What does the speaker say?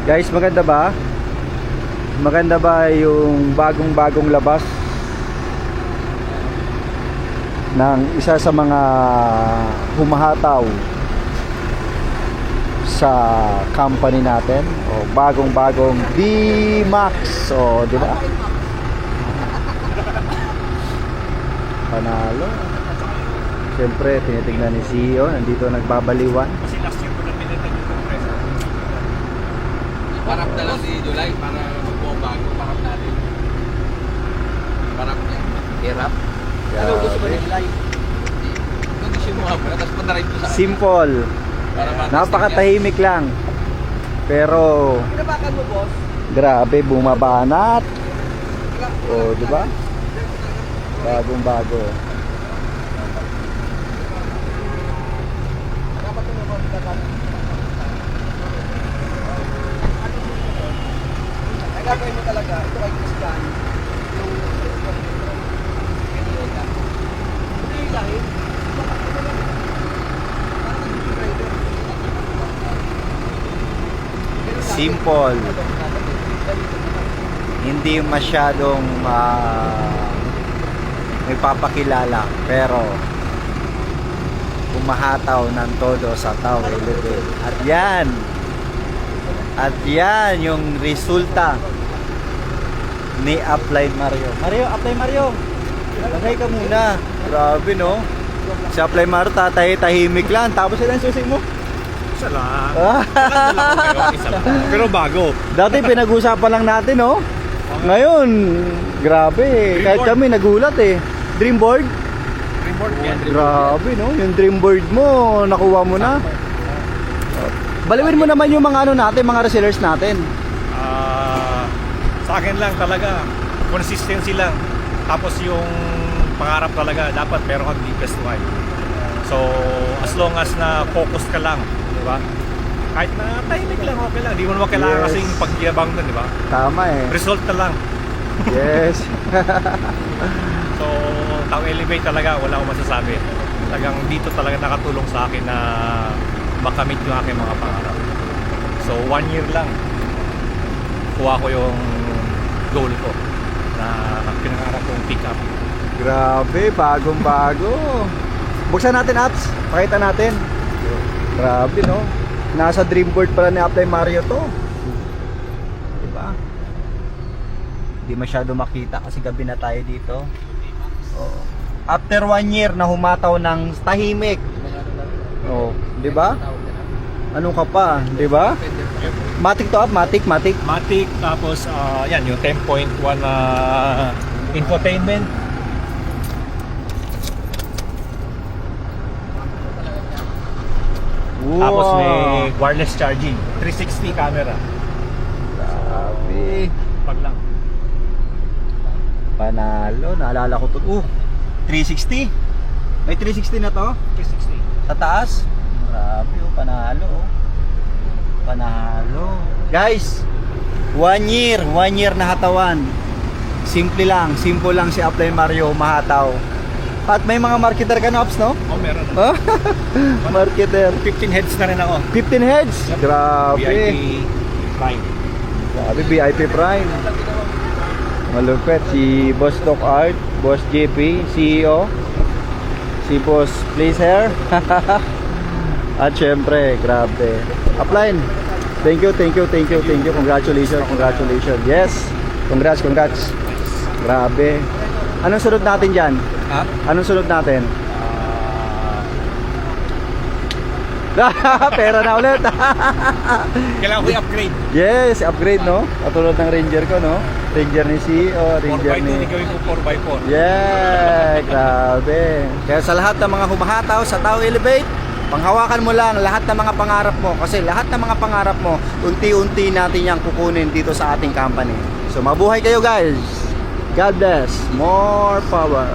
Guys, maganda ba? Maganda ba yung bagong-bagong labas ng isa sa mga humahataw sa company natin? O bagong-bagong D-Max. O, di ba? Panalo. Siyempre, tinitignan ni CEO. Nandito nagbabaliwan. Kasi last year ko lang pinatag yung compressor. Parap na lang si July para magbago. Parap natin. Parap niya. Hirap. Ano gusto mo ni July? Kondisyon mo nga pala. Tapos pag-drive ko sa akin. Simple. Napakatahimik lang. Pero Pinabakan mo, boss? grabe, bumabanat. O, di ba? Bagong-bago. Dapat mo naman pinabakan. Ay, gagawin mo talaga. Ito kay Christian. Yung... Hindi lang. Simple. Hindi masyadong may papakilala, pero umahataw ng todo sa tao elevate. At yan yung resulta ni Apply Mario. Apply Mario. Lagay ka muna. Grabe, no? Si Apply Mario tahimik lang. Tapos ilan susi mo? Isa lang. Isa lang. Pero bago. Dati pinag-usapan lang natin, no? Ngayon, grabe. Kahit kami nagulat eh. Dreamboard? Remote yan. Grabe, no? Yung dreamboard mo, nakuha mo na. Baliwin mo naman yung mga ano natin, mga resellers natin. Sa akin lang talaga, consistency lang. Tapos yung pangarap talaga, dapat meron kang deepest why. So, as long as na focus ka lang, di ba? Kahit na tahimik lang, okay lang. Di mo naman kailangan Yes. kasing pagyabang nun, di ba? Tama eh. Result na lang. Yes. So, Tao Elevate talaga, wala akong masasabi. Talagang dito talaga nakatulong sa akin na makamit yung aking mga pangarap. So, 1 year lang, kuha ko yung goal ko na pinangarap kong pick up. Grabe, bagong-bago. Buksan natin apps. Pakita natin. Grabe, no? Nasa dreamboard pala ni Apply Mario to. Diba? Hindi masyado makita kasi gabi na tayo dito. Oh. After 1 year na humataw ng tahimik. Oh, di ba? Ano ka pa, di ba? Matic to up, Matic. Matic, tapos yan, yung 10.1 infotainment. Wow. Tapos may wireless charging, 360 camera. Grabe. Pag lang. Panalo, naalala ko to. 360. May 360 na to 360. sa taas. Grabe, panalo. Panalo. Guys, 1 year na hatawan. Simple lang si Apply Mario mahataw. At may mga marketer ka na, Ops, no? Oh, meron. Huh? Marketer. 15 heads na rin ako. 15 heads. Yep. Grabe. VIP Prime. Grabe, VIP Prime. Malupet si Boss Doc Art, Boss JP, CEO, si Boss Pleaser. At syempre, grabe. Upline. Thank you. Congratulations. Yes. Congrats. Grabe. Anong sunod natin dyan? Ha? Anong sunod natin? Pera na ulit. Kailangan ko i-upgrade. Yes, upgrade, no? Katulad ng Ranger ko, no? Ranger ni CEO, Ranger 4x2, ni... gawin ko 4x4. Yeah, grabe. Kaya sa lahat ng mga humahataw sa Tao Elevate, panghawakan mo lang lahat ng mga pangarap mo. Kasi lahat ng mga pangarap mo, unti-unti natin yang kukunin dito sa ating company. So mabuhay kayo, guys. God bless. More power.